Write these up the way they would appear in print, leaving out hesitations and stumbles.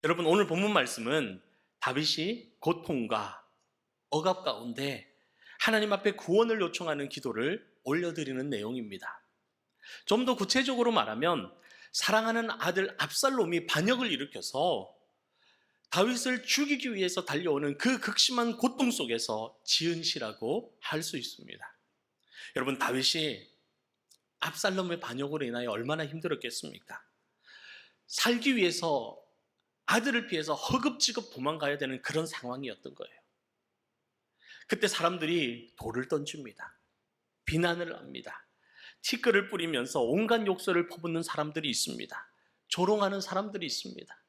여러분, 오늘 본문 말씀은 다윗이 고통과 억압 가운데 하나님 앞에 구원을 요청하는 기도를 올려드리는 내용입니다. 좀 더 구체적으로 말하면 사랑하는 아들 압살롬이 반역을 일으켜서 다윗을 죽이기 위해서 달려오는 그 극심한 고통 속에서 지은 시라고 할 수 있습니다. 여러분, 다윗이 압살롬의 반역으로 인하여 얼마나 힘들었겠습니까? 살기 위해서 아들을 피해서 허겁지겁 도망가야 되는 그런 상황이었던 거예요. 그때 사람들이 돌을 던집니다. 비난을 합니다. 티끌을 뿌리면서 온갖 욕설을 퍼붓는 사람들이 있습니다. 조롱하는 사람들이 있습니다.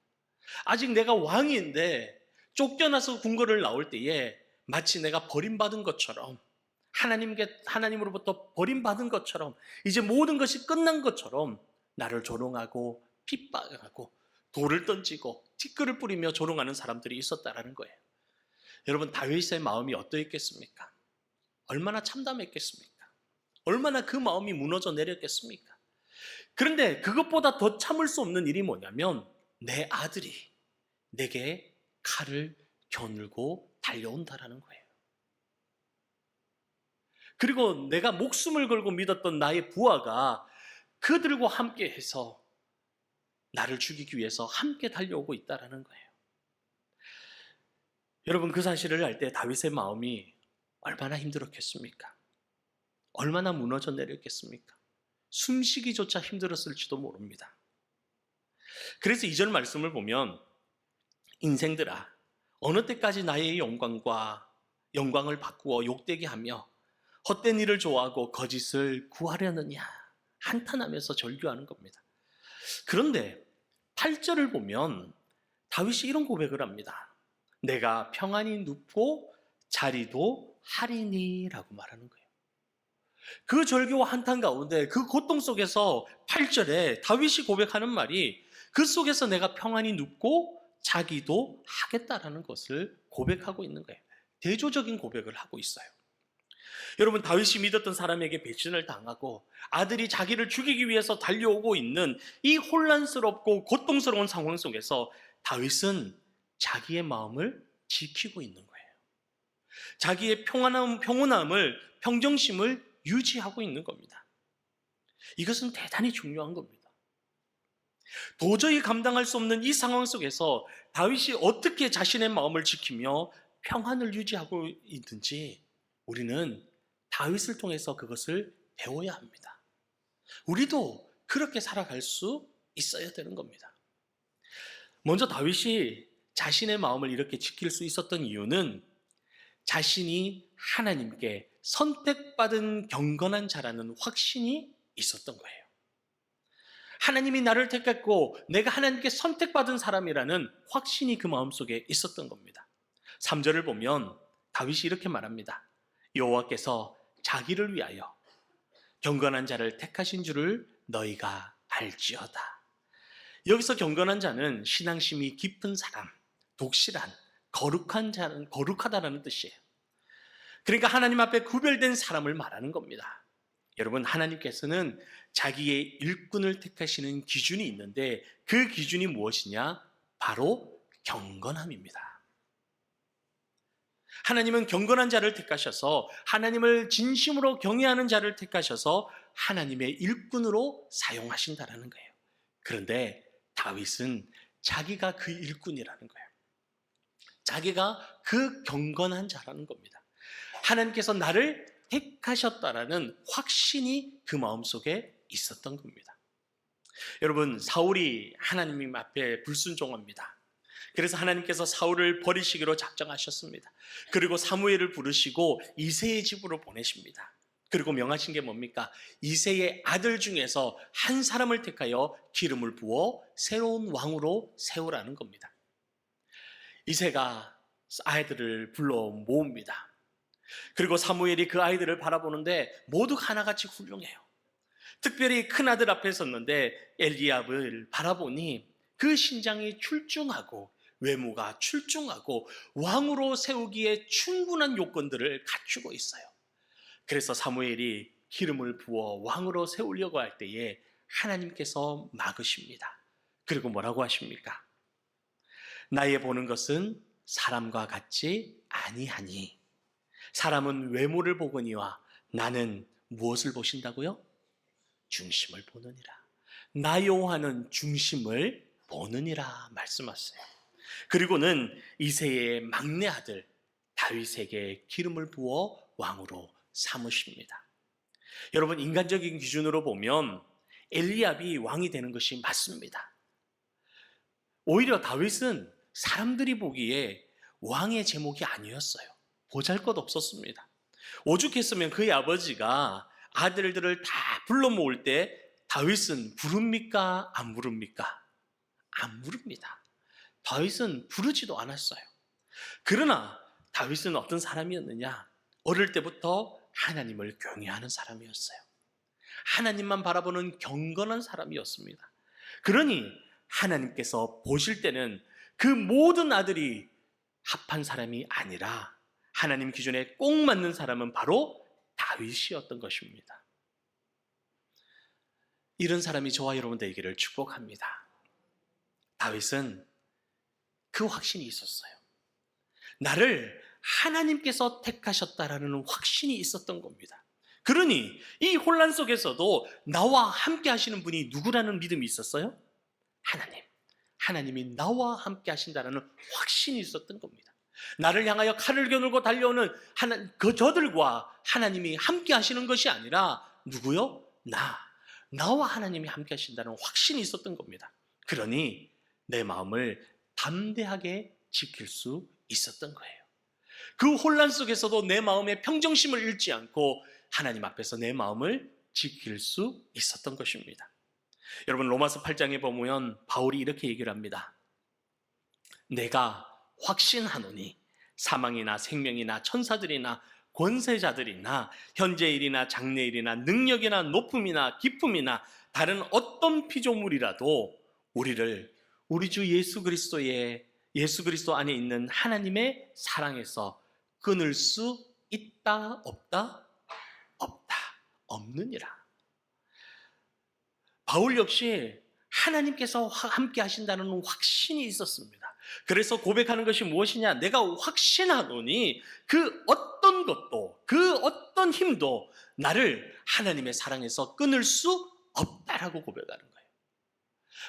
아직 내가 왕인데 쫓겨나서 궁궐을 나올 때에 마치 내가 버림받은 것처럼, 하나님으로부터 버림받은 것처럼, 이제 모든 것이 끝난 것처럼 나를 조롱하고 핍박하고 돌을 던지고 티끌을 뿌리며 조롱하는 사람들이 있었다라는 거예요. 여러분, 다윗의 마음이 어떠했겠습니까? 얼마나 참담했겠습니까? 얼마나 그 마음이 무너져 내렸겠습니까? 그런데 그것보다 더 참을 수 없는 일이 뭐냐면 내 아들이 내게 칼을 겨누고 달려온다라는 거예요. 그리고 내가 목숨을 걸고 믿었던 나의 부하가 그들과 함께 해서 나를 죽이기 위해서 함께 달려오고 있다라는 거예요. 여러분, 그 사실을 알 때 다윗의 마음이 얼마나 힘들었겠습니까? 얼마나 무너져 내렸겠습니까? 숨쉬기조차 힘들었을지도 모릅니다. 그래서 2절 말씀을 보면 인생들아, 어느 때까지 나의 영광을 바꾸어 욕되게 하며 헛된 일을 좋아하고 거짓을 구하려느냐 한탄하면서 절규하는 겁니다. 그런데 8절을 보면 다윗이 이런 고백을 합니다. 내가 평안히 눕고 자리도 하리니 라고 말하는 거예요. 그 절규와 한탄 가운데 그 고통 속에서 8절에 다윗이 고백하는 말이 그 속에서 내가 평안히 눕고 자기도 하겠다라는 것을 고백하고 있는 거예요. 대조적인 고백을 하고 있어요. 여러분, 다윗이 믿었던 사람에게 배신을 당하고 아들이 자기를 죽이기 위해서 달려오고 있는 이 혼란스럽고 고통스러운 상황 속에서 다윗은 자기의 마음을 지키고 있는 거예요. 자기의 평온함을, 평정심을 유지하고 있는 겁니다. 이것은 대단히 중요한 겁니다. 도저히 감당할 수 없는 이 상황 속에서 다윗이 어떻게 자신의 마음을 지키며 평안을 유지하고 있는지 우리는 다윗을 통해서 그것을 배워야 합니다. 우리도 그렇게 살아갈 수 있어야 되는 겁니다. 먼저 다윗이 자신의 마음을 이렇게 지킬 수 있었던 이유는 자신이 하나님께 선택받은 경건한 자라는 확신이 있었던 거예요. 하나님이 나를 택했고 내가 하나님께 선택받은 사람이라는 확신이 그 마음속에 있었던 겁니다. 3절을 보면 다윗이 이렇게 말합니다. 여호와께서 자기를 위하여 경건한 자를 택하신 줄을 너희가 알지어다. 여기서 경건한 자는 신앙심이 깊은 사람, 독실한, 거룩하다라는 뜻이에요. 그러니까 하나님 앞에 구별된 사람을 말하는 겁니다. 여러분, 하나님께서는 자기의 일꾼을 택하시는 기준이 있는데 그 기준이 무엇이냐? 바로 경건함입니다. 하나님은 경건한 자를 택하셔서 하나님을 진심으로 경외하는 자를 택하셔서 하나님의 일꾼으로 사용하신다라는 거예요. 그런데 다윗은 자기가 그 일꾼이라는 거예요. 자기가 그 경건한 자라는 겁니다. 하나님께서 나를 택하셨다라는 확신이 그 마음속에 있었던 겁니다. 여러분, 사울이 하나님 앞에 불순종합니다. 그래서 하나님께서 사울을 버리시기로 작정하셨습니다. 그리고 사무엘을 부르시고 이새의 집으로 보내십니다. 그리고 명하신 게 뭡니까? 이새의 아들 중에서 한 사람을 택하여 기름을 부어 새로운 왕으로 세우라는 겁니다. 이새가 아이들을 불러 모읍니다. 그리고 사무엘이 그 아이들을 바라보는데 모두 하나같이 훌륭해요. 특별히 큰아들 앞에 섰는데 엘리압을 바라보니 그 신장이 출중하고 외모가 출중하고 왕으로 세우기에 충분한 요건들을 갖추고 있어요. 그래서 사무엘이 기름을 부어 왕으로 세우려고 할 때에 하나님께서 막으십니다. 그리고 뭐라고 하십니까? 나의 보는 것은 사람과 같지 아니하니. 사람은 외모를 보거니와 나는 무엇을 보신다고요? 중심을 보느니라. 나 여호와는 중심을 보느니라 말씀하세요. 그리고는 이새의 막내 아들 다윗에게 기름을 부어 왕으로 삼으십니다. 여러분, 인간적인 기준으로 보면 엘리압이 왕이 되는 것이 맞습니다. 오히려 다윗은 사람들이 보기에 왕의 제목이 아니었어요. 보잘것없었습니다. 오죽했으면 그의 아버지가 아들들을 다 불러 모을 때 다윗은 부릅니까? 안 부릅니까? 안 부릅니다. 다윗은 부르지도 않았어요. 그러나 다윗은 어떤 사람이었느냐? 어릴 때부터 하나님을 경외하는 사람이었어요. 하나님만 바라보는 경건한 사람이었습니다. 그러니 하나님께서 보실 때는 그 모든 아들이 합한 사람이 아니라 하나님 기준에 꼭 맞는 사람은 바로 다윗이었던 것입니다. 이런 사람이 저와 여러분 되기를 축복합니다. 다윗은 그 확신이 있었어요. 나를 하나님께서 택하셨다라는 확신이 있었던 겁니다. 그러니 이 혼란 속에서도 나와 함께 하시는 분이 누구라는 믿음이 있었어요? 하나님. 하나님이 나와 함께 하신다라는 확신이 있었던 겁니다. 나를 향하여 칼을 겨누고 달려오는 저들과 하나님이 함께 하시는 것이 아니라 누구요? 나와 하나님이 함께 하신다는 확신이 있었던 겁니다. 그러니 내 마음을 담대하게 지킬 수 있었던 거예요. 그 혼란 속에서도 내 마음의 평정심을 잃지 않고 하나님 앞에서 내 마음을 지킬 수 있었던 것입니다. 여러분, 로마서 8장에 보면 바울이 이렇게 얘기를 합니다. 내가 확신하노니 사망이나 생명이나 천사들이나 권세자들이나 현재일이나 장래일이나 능력이나 높음이나 기품이나 다른 어떤 피조물이라도 우리를 우리 주 예수 그리스도 안에 있는 하나님의 사랑에서 끊을 수 있다 없다? 없다. 없느니라. 바울 역시 하나님께서 함께 하신다는 확신이 있었습니다. 그래서 고백하는 것이 무엇이냐? 내가 확신하노니 그 어떤 것도, 그 어떤 힘도 나를 하나님의 사랑에서 끊을 수 없다라고 고백하는 거예요.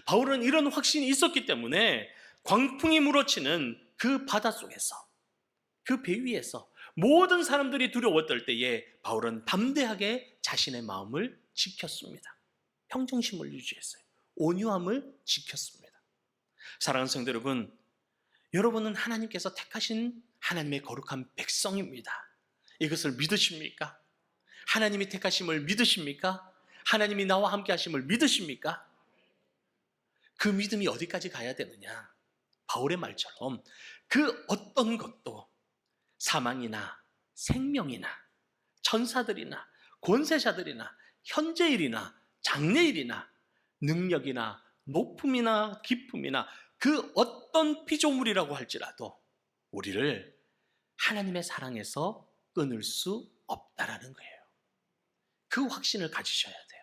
바울은 이런 확신이 있었기 때문에 광풍이 물어치는 그 바다 속에서, 그 배 위에서 모든 사람들이 두려웠을 때에 바울은 담대하게 자신의 마음을 지켰습니다. 평정심을 유지했어요. 온유함을 지켰습니다. 사랑하는 성도 여러분, 여러분은 하나님께서 택하신 하나님의 거룩한 백성입니다. 이것을 믿으십니까? 하나님이 택하심을 믿으십니까? 하나님이 나와 함께 하심을 믿으십니까? 그 믿음이 어디까지 가야 되느냐? 바울의 말처럼 그 어떤 것도 사망이나 생명이나 천사들이나 권세자들이나 현재일이나 장래일이나 능력이나 높음이나 기품이나 그 어떤 피조물이라고 할지라도 우리를 하나님의 사랑에서 끊을 수 없다라는 거예요. 그 확신을 가지셔야 돼요.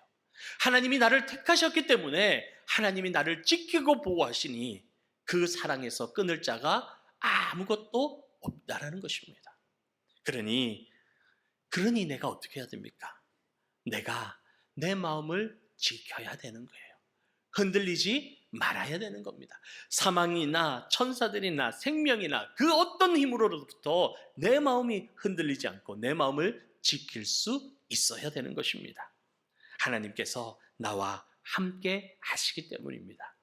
하나님이 나를 택하셨기 때문에 하나님이 나를 지키고 보호하시니 그 사랑에서 끊을 자가 아무것도 없다라는 것입니다. 그러니 내가 어떻게 해야 됩니까? 내가 내 마음을 지켜야 되는 거예요. 흔들리지 말아야 되는 겁니다. 사망이나 천사들이나 생명이나 그 어떤 힘으로부터 내 마음이 흔들리지 않고 내 마음을 지킬 수 있어야 되는 것입니다. 하나님께서 나와 함께 하시기 때문입니다.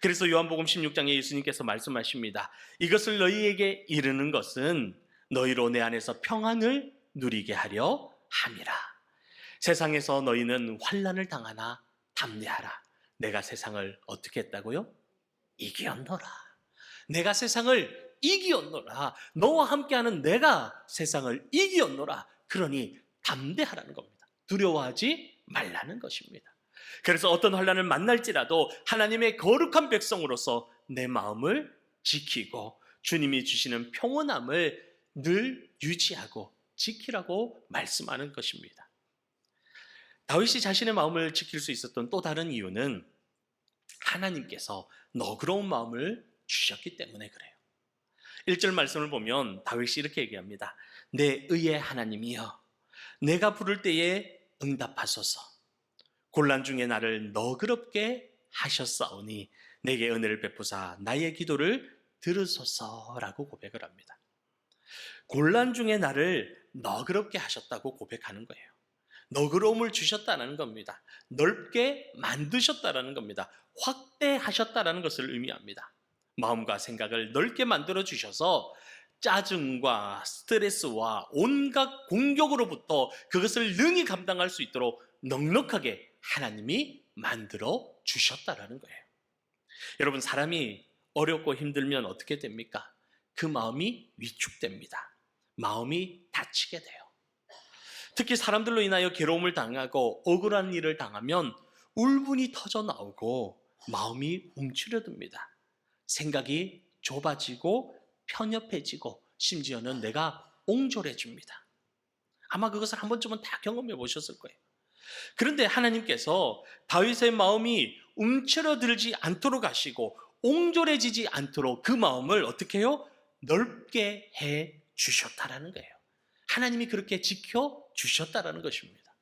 그래서 요한복음 16장에 예수님께서 말씀하십니다. 이것을 너희에게 이르는 것은 너희로 내 안에서 평안을 누리게 하려 함이라. 세상에서 너희는 환난을 당하나 담대하라. 내가 세상을 어떻게 했다고요? 이기었노라. 내가 세상을 이기었노라. 너와 함께하는 내가 세상을 이기었노라. 그러니 담대하라는 겁니다. 두려워하지 말라는 것입니다. 그래서 어떤 환난을 만날지라도 하나님의 거룩한 백성으로서 내 마음을 지키고 주님이 주시는 평온함을 늘 유지하고 지키라고 말씀하는 것입니다. 다윗이 자신의 마음을 지킬 수 있었던 또 다른 이유는 하나님께서 너그러운 마음을 주셨기 때문에 그래요. 1절 말씀을 보면 다윗이 이렇게 얘기합니다. 내 의의 하나님이여, 내가 부를 때에 응답하소서. 곤란 중에 나를 너그럽게 하셨사오니 내게 은혜를 베푸사 나의 기도를 들으소서라고 고백을 합니다. 곤란 중에 나를 너그럽게 하셨다고 고백하는 거예요. 너그러움을 주셨다는 겁니다. 넓게 만드셨다는 겁니다. 확대하셨다는 것을 의미합니다. 마음과 생각을 넓게 만들어 주셔서 짜증과 스트레스와 온갖 공격으로부터 그것을 능히 감당할 수 있도록 넉넉하게 하나님이 만들어 주셨다는 거예요. 여러분, 사람이 어렵고 힘들면 어떻게 됩니까? 그 마음이 위축됩니다. 마음이 다치게 돼요. 특히 사람들로 인하여 괴로움을 당하고 억울한 일을 당하면 울분이 터져 나오고 마음이 움츠려듭니다. 생각이 좁아지고 편협해지고 심지어는 내가 옹졸해집니다. 아마 그것을 한 번쯤은 다 경험해 보셨을 거예요. 그런데 하나님께서 다윗의 마음이 움츠러들지 않도록 하시고 옹졸해지지 않도록 그 마음을 어떻게 해요? 넓게 해 주셨다라는 거예요. 하나님이 그렇게 지켜 주셨다라는 것입니다.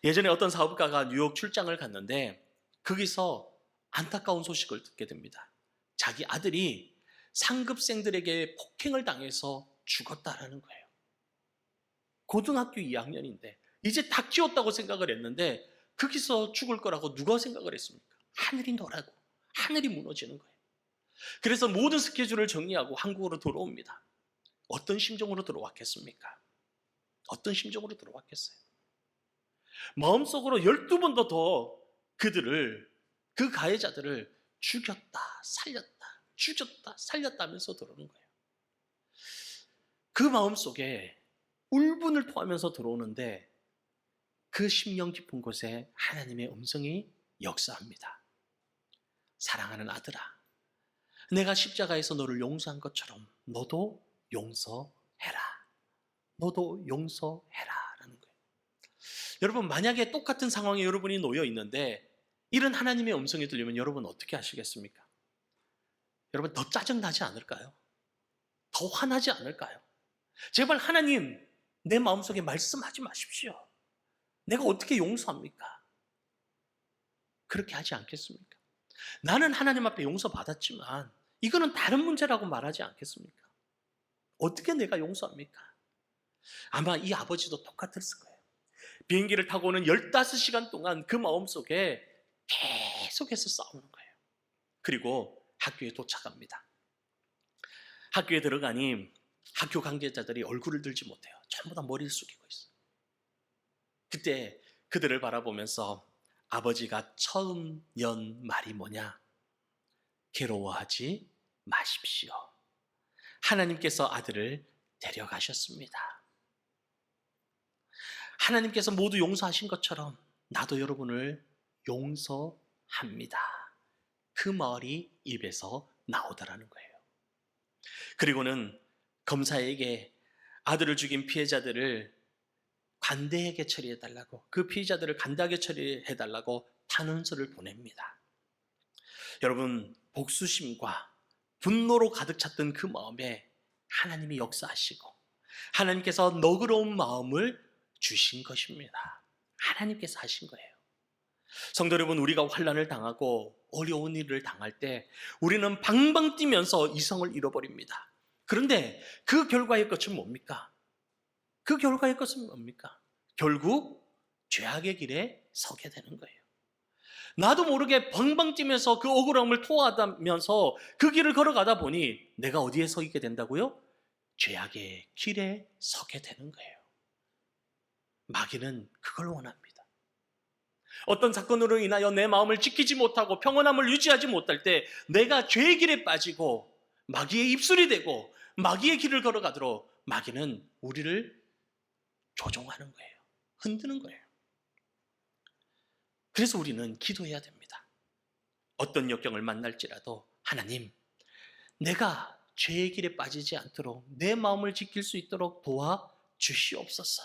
예전에 어떤 사업가가 뉴욕 출장을 갔는데 거기서 안타까운 소식을 듣게 됩니다. 자기 아들이 상급생들에게 폭행을 당해서 죽었다라는 거예요. 고등학교 2학년인데 이제 다 키웠다고 생각을 했는데 거기서 죽을 거라고 누가 생각을 했습니까? 하늘이 노라고, 하늘이 무너지는 거예요. 그래서 모든 스케줄을 정리하고 한국으로 돌아옵니다. 어떤 심정으로 들어왔겠습니까? 어떤 심정으로 들어왔겠어요? 마음속으로 12번도 더 그들을, 그 가해자들을 죽였다, 살렸다, 죽였다, 살렸다 하면서 들어오는 거예요. 그 마음속에 울분을 토하면서 들어오는데 그 심령 깊은 곳에 하나님의 음성이 역사합니다. 사랑하는 아들아, 내가 십자가에서 너를 용서한 것처럼 너도 용서해라. 너도 용서해라 라는 거예요. 여러분, 만약에 똑같은 상황에 여러분이 놓여 있는데 이런 하나님의 음성이 들리면 여러분 어떻게 하시겠습니까? 여러분 더 짜증나지 않을까요? 더 화나지 않을까요? 제발 하나님, 내 마음속에 말씀하지 마십시오. 내가 어떻게 용서합니까? 그렇게 하지 않겠습니까? 나는 하나님 앞에 용서받았지만 이거는 다른 문제라고 말하지 않겠습니까? 어떻게 내가 용서합니까? 아마 이 아버지도 똑같았을 거예요. 비행기를 타고는 15시간 동안 그 마음속에 계속해서 싸우는 거예요. 그리고 학교에 도착합니다. 학교에 들어가니 학교 관계자들이 얼굴을 들지 못해요. 전부 다 머리를 숙이고 있어요. 그때 그들을 바라보면서 아버지가 처음 연 말이 뭐냐? 괴로워하지 마십시오. 하나님께서 아들을 데려가셨습니다. 하나님께서 모두 용서하신 것처럼 나도 여러분을 용서합니다. 그 말이 입에서 나오더라는 거예요. 그리고는 검사에게 아들을 죽인 피해자들을 관대하게 처리해달라고, 그 피해자들을 간단하게 처리해달라고 탄원서를 보냅니다. 여러분, 복수심과 분노로 가득 찼던 그 마음에 하나님이 역사하시고 하나님께서 너그러운 마음을 주신 것입니다. 하나님께서 하신 거예요. 성도 여러분, 우리가 환난을 당하고 어려운 일을 당할 때 우리는 방방 뛰면서 이성을 잃어버립니다. 그런데 그 결과의 끝은 뭡니까? 그 결과의 것은 뭡니까? 결국 죄악의 길에 서게 되는 거예요. 나도 모르게 방방 뛰면서 그 억울함을 토하면서 그 길을 걸어가다 보니 내가 어디에 서 있게 된다고요? 죄악의 길에 서게 되는 거예요. 마귀는 그걸 원합니다. 어떤 사건으로 인하여 내 마음을 지키지 못하고 평온함을 유지하지 못할 때 내가 죄의 길에 빠지고 마귀의 입술이 되고 마귀의 길을 걸어가도록 마귀는 우리를 조종하는 거예요. 흔드는 거예요. 그래서 우리는 기도해야 됩니다. 어떤 역경을 만날지라도 하나님, 내가 죄의 길에 빠지지 않도록 내 마음을 지킬 수 있도록 도와주시옵소서.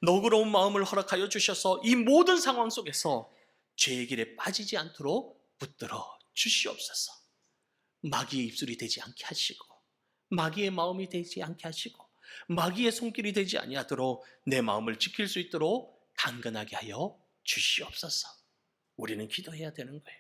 너그러운 마음을 허락하여 주셔서 이 모든 상황 속에서 죄의 길에 빠지지 않도록 붙들어 주시옵소서. 마귀의 입술이 되지 않게 하시고 마귀의 마음이 되지 않게 하시고 마귀의 손길이 되지 아니하도록 내 마음을 지킬 수 있도록 강건하게 하여 주시옵소서. 우리는 기도해야 되는 거예요.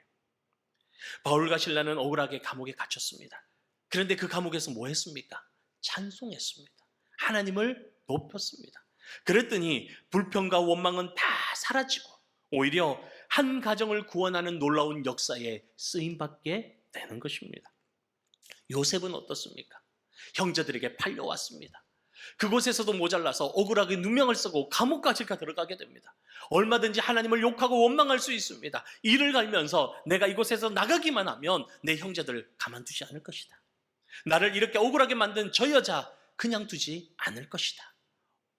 바울과 실라는 억울하게 감옥에 갇혔습니다. 그런데 그 감옥에서 뭐 했습니까? 찬송했습니다. 하나님을 높였습니다. 그랬더니 불평과 원망은 다 사라지고 오히려 한 가정을 구원하는 놀라운 역사에 쓰임받게 되는 것입니다. 요셉은 어떻습니까? 형제들에게 팔려왔습니다. 그곳에서도 모자라서 억울하게 누명을 쓰고 감옥까지 들어가게 됩니다. 얼마든지 하나님을 욕하고 원망할 수 있습니다. 이를 갈면서 내가 이곳에서 나가기만 하면 내 형제들 가만두지 않을 것이다. 나를 이렇게 억울하게 만든 저 여자 그냥 두지 않을 것이다.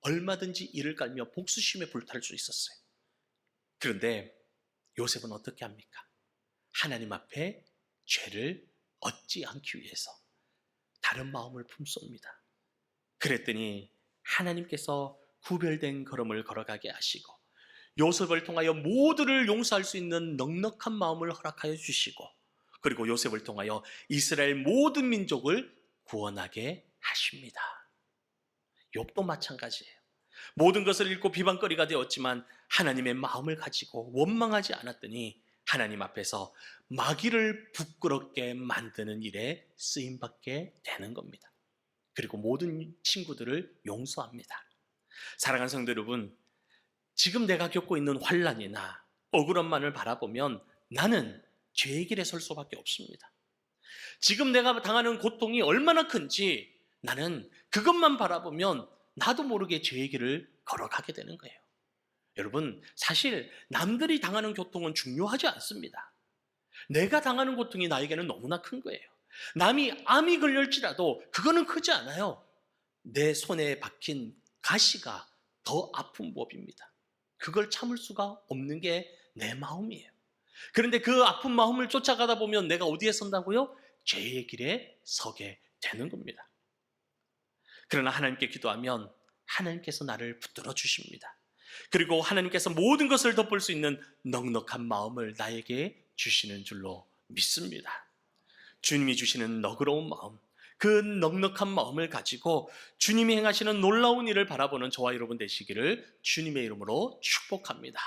얼마든지 이를 깔며 복수심에 불탈 수 있었어요. 그런데 요셉은 어떻게 합니까? 하나님 앞에 죄를 얻지 않기 위해서 다른 마음을 품습니다. 그랬더니 하나님께서 구별된 걸음을 걸어가게 하시고 요셉을 통하여 모두를 용서할 수 있는 넉넉한 마음을 허락하여 주시고 그리고 요셉을 통하여 이스라엘 모든 민족을 구원하게 하십니다. 욥도 마찬가지예요. 모든 것을 잃고 비방거리가 되었지만 하나님의 마음을 가지고 원망하지 않았더니 하나님 앞에서 마귀를 부끄럽게 만드는 일에 쓰임받게 되는 겁니다. 그리고 모든 친구들을 용서합니다. 사랑하는 성도 여러분, 지금 내가 겪고 있는 환난이나 억울함만을 바라보면 나는 죄의 길에 설 수밖에 없습니다. 지금 내가 당하는 고통이 얼마나 큰지 나는 그것만 바라보면 나도 모르게 죄의 길을 걸어가게 되는 거예요. 여러분, 사실 남들이 당하는 고통은 중요하지 않습니다. 내가 당하는 고통이 나에게는 너무나 큰 거예요. 남이 암이 걸릴지라도 그거는 크지 않아요. 내 손에 박힌 가시가 더 아픈 법입니다. 그걸 참을 수가 없는 게 내 마음이에요. 그런데 그 아픈 마음을 쫓아가다 보면 내가 어디에 선다고요? 죄의 길에 서게 되는 겁니다. 그러나 하나님께 기도하면 하나님께서 나를 붙들어 주십니다. 그리고 하나님께서 모든 것을 덮을 수 있는 넉넉한 마음을 나에게 주시는 줄로 믿습니다. 주님이 주시는 너그러운 마음, 그 넉넉한 마음을 가지고 주님이 행하시는 놀라운 일을 바라보는 저와 여러분 되시기를 주님의 이름으로 축복합니다.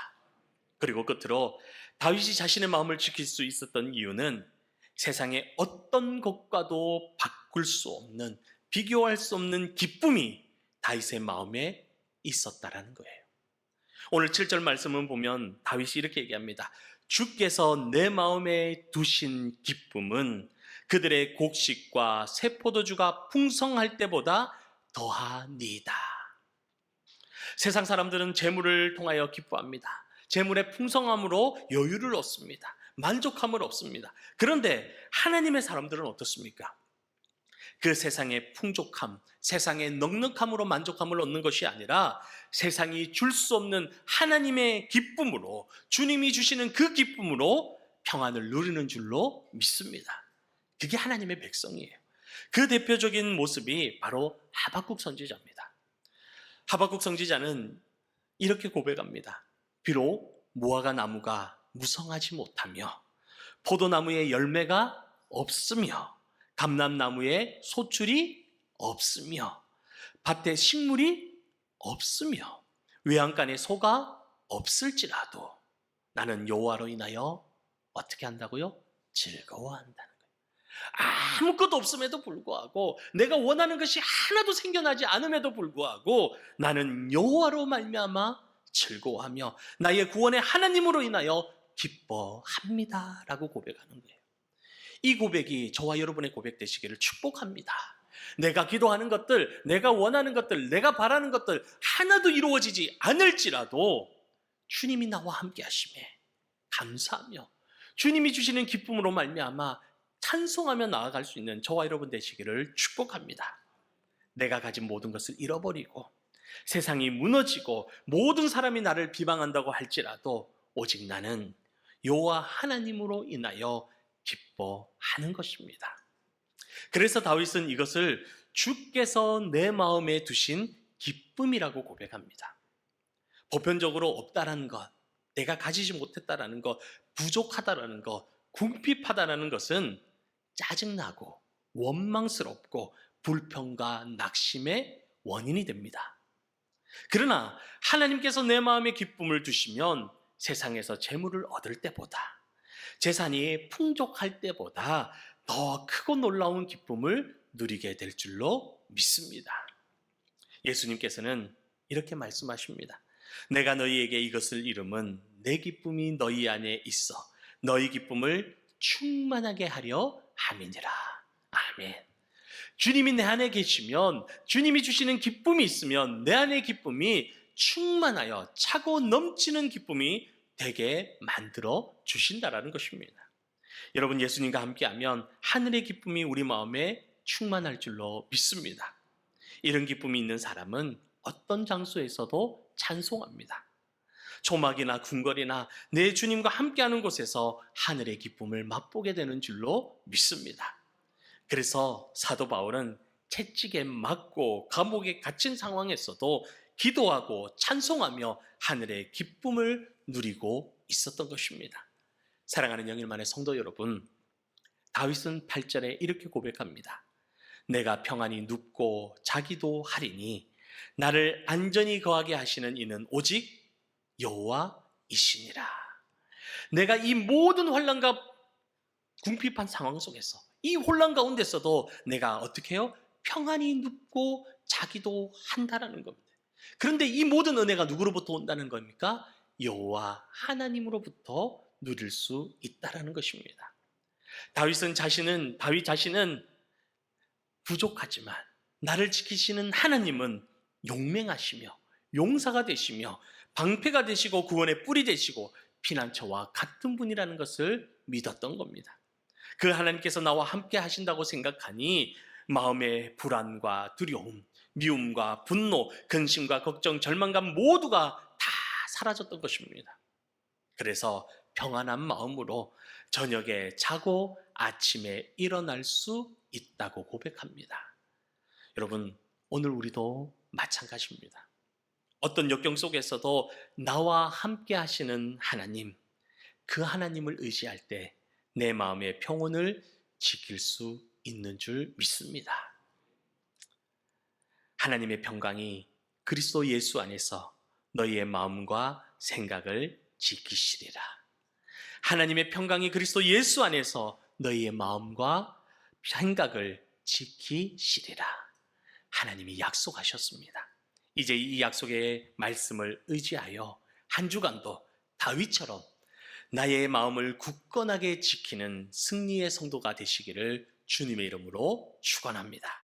그리고 끝으로 다윗이 자신의 마음을 지킬 수 있었던 이유는 세상의 어떤 것과도 바꿀 수 없는, 비교할 수 없는 기쁨이 다윗의 마음에 있었다라는 거예요. 오늘 7절 말씀을 보면 다윗이 이렇게 얘기합니다. 주께서 내 마음에 두신 기쁨은 그들의 곡식과 새 포도주가 풍성할 때보다 더하니이다. 세상 사람들은 재물을 통하여 기뻐합니다. 재물의 풍성함으로 여유를 얻습니다. 만족함을 얻습니다. 그런데 하나님의 사람들은 어떻습니까? 그 세상의 풍족함, 세상의 넉넉함으로 만족함을 얻는 것이 아니라 세상이 줄 수 없는 하나님의 기쁨으로, 주님이 주시는 그 기쁨으로 평안을 누리는 줄로 믿습니다. 그게 하나님의 백성이에요. 그 대표적인 모습이 바로 하박국 선지자입니다. 하박국 선지자는 이렇게 고백합니다. 비록 무화과 나무가 무성하지 못하며 포도나무에 열매가 없으며 감람나무에 소출이 없으며 밭에 식물이 없으며 외양간에 소가 없을지라도 나는 여호와로 인하여 어떻게 한다고요? 즐거워한다는 거예요. 아무것도 없음에도 불구하고 내가 원하는 것이 하나도 생겨나지 않음에도 불구하고 나는 여호와로 말미암아 즐거워하며 나의 구원의 하나님으로 인하여 기뻐합니다 라고 고백하는 거예요. 이 고백이 저와 여러분의 고백 되시기를 축복합니다. 내가 기도하는 것들, 내가 원하는 것들, 내가 바라는 것들 하나도 이루어지지 않을지라도 주님이 나와 함께 하심에 감사하며 주님이 주시는 기쁨으로 말미암아 찬송하며 나아갈 수 있는 저와 여러분 되시기를 축복합니다. 내가 가진 모든 것을 잃어버리고 세상이 무너지고 모든 사람이 나를 비방한다고 할지라도 오직 나는 여호와 하나님으로 인하여 기뻐하는 것입니다. 그래서 다윗은 이것을 주께서 내 마음에 두신 기쁨이라고 고백합니다. 보편적으로 없다라는 것, 내가 가지지 못했다라는 것, 부족하다라는 것, 궁핍하다라는 것은 짜증나고 원망스럽고 불평과 낙심의 원인이 됩니다. 그러나 하나님께서 내 마음에 기쁨을 두시면 세상에서 재물을 얻을 때보다, 재산이 풍족할 때보다 더 크고 놀라운 기쁨을 누리게 될 줄로 믿습니다. 예수님께서는 이렇게 말씀하십니다. 내가 너희에게 이것을 이름은 내 기쁨이 너희 안에 있어 너희 기쁨을 충만하게 하려 함이니라. 아멘. 주님이 내 안에 계시면, 주님이 주시는 기쁨이 있으면 내 안의 기쁨이 충만하여 차고 넘치는 기쁨이 되게 만들어 주신다라는 것입니다. 여러분, 예수님과 함께하면 하늘의 기쁨이 우리 마음에 충만할 줄로 믿습니다. 이런 기쁨이 있는 사람은 어떤 장소에서도 찬송합니다. 초막이나 궁궐이나 내 주님과 함께하는 곳에서 하늘의 기쁨을 맛보게 되는 줄로 믿습니다. 그래서 사도 바울은 채찍에 맞고 감옥에 갇힌 상황에서도 기도하고 찬송하며 하늘의 기쁨을 누리고 있었던 것입니다. 사랑하는 영일만의 성도 여러분, 다윗은 8절에 이렇게 고백합니다. 내가 평안히 눕고 자기도 하리니 나를 안전히 거하게 하시는 이는 오직 여호와이시니라. 내가 이 모든 환난과 궁핍한 상황 속에서, 이 혼란 가운데서도 내가 어떻게 해요? 평안히 눕고 자기도 한다라는 겁니다. 그런데 이 모든 은혜가 누구로부터 온다는 겁니까? 여호와 하나님으로부터 누릴 수 있다라는 것입니다. 다윗 자신은 부족하지만 나를 지키시는 하나님은 용맹하시며 용사가 되시며 방패가 되시고 구원의 뿔이 되시고 피난처와 같은 분이라는 것을 믿었던 겁니다. 그 하나님께서 나와 함께 하신다고 생각하니 마음의 불안과 두려움, 미움과 분노, 근심과 걱정, 절망감 모두가 다 사라졌던 것입니다. 그래서 평안한 마음으로 저녁에 자고 아침에 일어날 수 있다고 고백합니다. 여러분, 오늘 우리도 마찬가지입니다. 어떤 역경 속에서도 나와 함께 하시는 하나님, 그 하나님을 의지할 때 내 마음의 평온을 지킬 수 있는 줄 믿습니다. 하나님의 평강이 그리스도 예수 안에서 너희의 마음과 생각을 지키시리라. 하나님의 평강이 그리스도 예수 안에서 너희의 마음과 생각을 지키시리라. 하나님이 약속하셨습니다. 이제 이 약속의 말씀을 의지하여 한 주간도 다윗처럼 나의 마음을 굳건하게 지키는 승리의 성도가 되시기를 주님의 이름으로 축원합니다.